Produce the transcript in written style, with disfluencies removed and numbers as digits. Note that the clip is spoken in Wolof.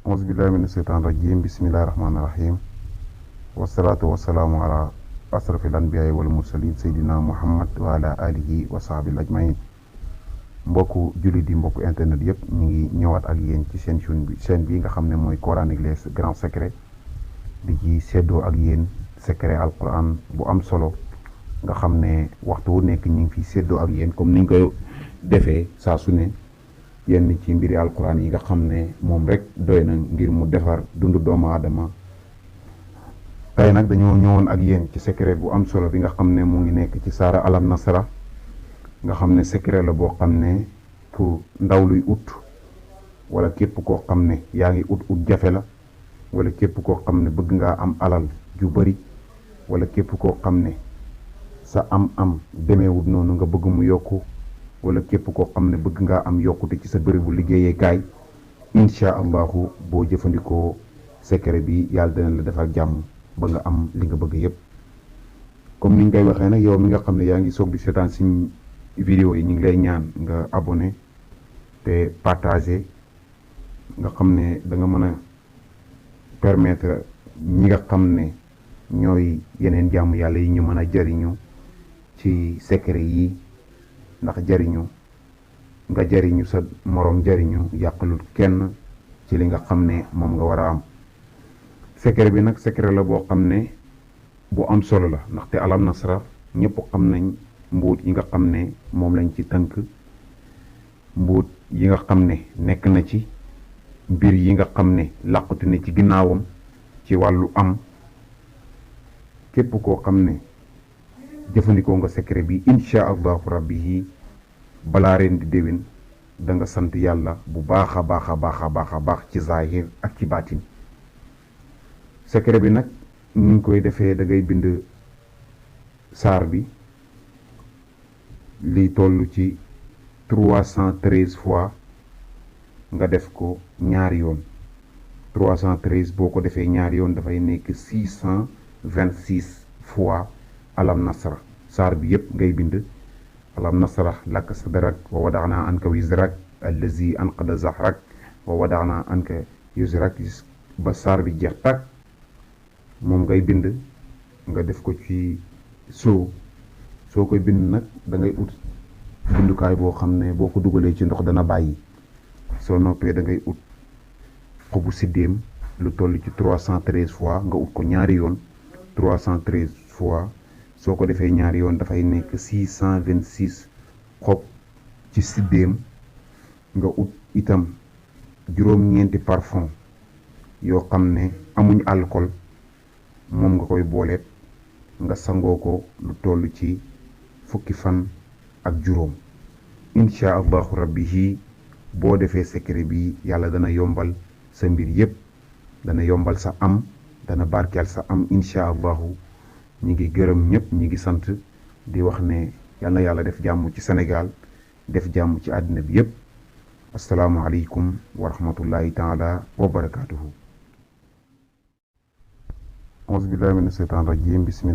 auzu billahi mina sheytaan rajim bismillahi rahmaani rahim wasalaatu wasalaamu ala asrafil anbiyaai wal mursalin seydina muhammad wa ala alihi wa sahbil ajmain mbokku jullit yi mbokku internet yëpp ñu ngi ñëwaat ak yéen ci seen chaîne bi nga xam ne mooy Coran et les grands secrets di ci seddoo ak yéen secret alquran bu am solo nga xam ne waxtu wu nekk ñu ngi fi seddoo ak yéen comme niñ koy defee saa su ne yenn ci mbiri alquran yi nga xam ne moom rek doy na ngir mu defar dundu doomu aadama. tey nag dañoo ñëwoon ak yéen ci secret bu am solo bi nga xam ne mu ngi nekk ci saara alam nasra nga xam ne secret la boo xam ne pour ndaw luy ut wala képp koo xam ne yaa ngi ut jafe la wala képp koo xam ne bëgg ngaa am alal ju bari wala képp koo xam ne sa am demeewut noonu nga bëgg mu yokku wala képp koo xam ne bëgg ngaa am yokkute ci sa bërëbu liggéeyee incha allahu boo jëfandikoo secret bi yàlla dina la defal jàmm ba nga am li nga bëgg yépp. comme niñ koy waxee nag yow mi nga xam ne yaa ngi soog di seetaan suñ vidéo yi ñu ngi lay ñaan nga abonné te partagé nga xam ne da nga mën a permettre ñi nga xam ne ñooy yeneen jàmm yàlla yi ñu mën a jariñu ci secret yi, ndax jariñu nga jariñu sa moroom jariñu yàqalul kenn ci li nga xam ne moom nga war a am. secret bi nag secret la boo xam ne bu am solo la, ndaxte alam nasra ñëpp xam nañ mbuut yi nga xam ne moom lañ ci tënk, mbuut yi nga xam ne nekk na ci mbir yi nga xam ne làqutu ne ci ginnaawam ci wàllu am. képp koo xam ne jëfandikoo nga secret bi incha allahu rabbi yi balaa ren di déwén da nga sant yàlla bu baax a baax a baax a baax a baax ci zahir ak ci baatin. secret bi nag ni ñu koy defee da ngay bind saar bi li toll ci 313 fois nga def ko ñaari yoon. 313 boo ko defee ñaari yoon dafay nekk 626 fois alam nasra. saar bi yépp ngay bind alam nasrah laka sadrak wa wadaana anka wizrak allazi anqada zahrak wa wadaana anka yusrak ba saar bi jeex tàkk. moom ngay bind nga def ko ci soo koy bind nag da ngay ut bindukaay boo xam ne boo ko dugalee ci ndox dana bàyyi. soo noppee da ngay ut xobu siddéem lu toll ci 313 fois nga ut ko ñaari yoon. 313 fois soo ko defee ñaari yoon dafay nekk 626 xob ci siddéem. nga ut itam juróom-ñeenti parfum yoo xam ne amuñ alcool, moom nga koy booleet nga sangoo ko lu toll ci fukki fan ak juróom. incha allahu rabbi yi boo defee secret bi yàlla dana yombal sa mbir yépp, dana yombal sa am, dana barkeel sa am incha allahu. ñi ngi gërëm ñëpp, ñi ngi sant di wax ne yal na yàlla def jàmm ci Sénégal, def jàmm ci àddina bi yépp. asalaamualeykum wa rahmatullahi taala wa barakaatuhu. auzu billahi mina sheytaan rajim bismillah.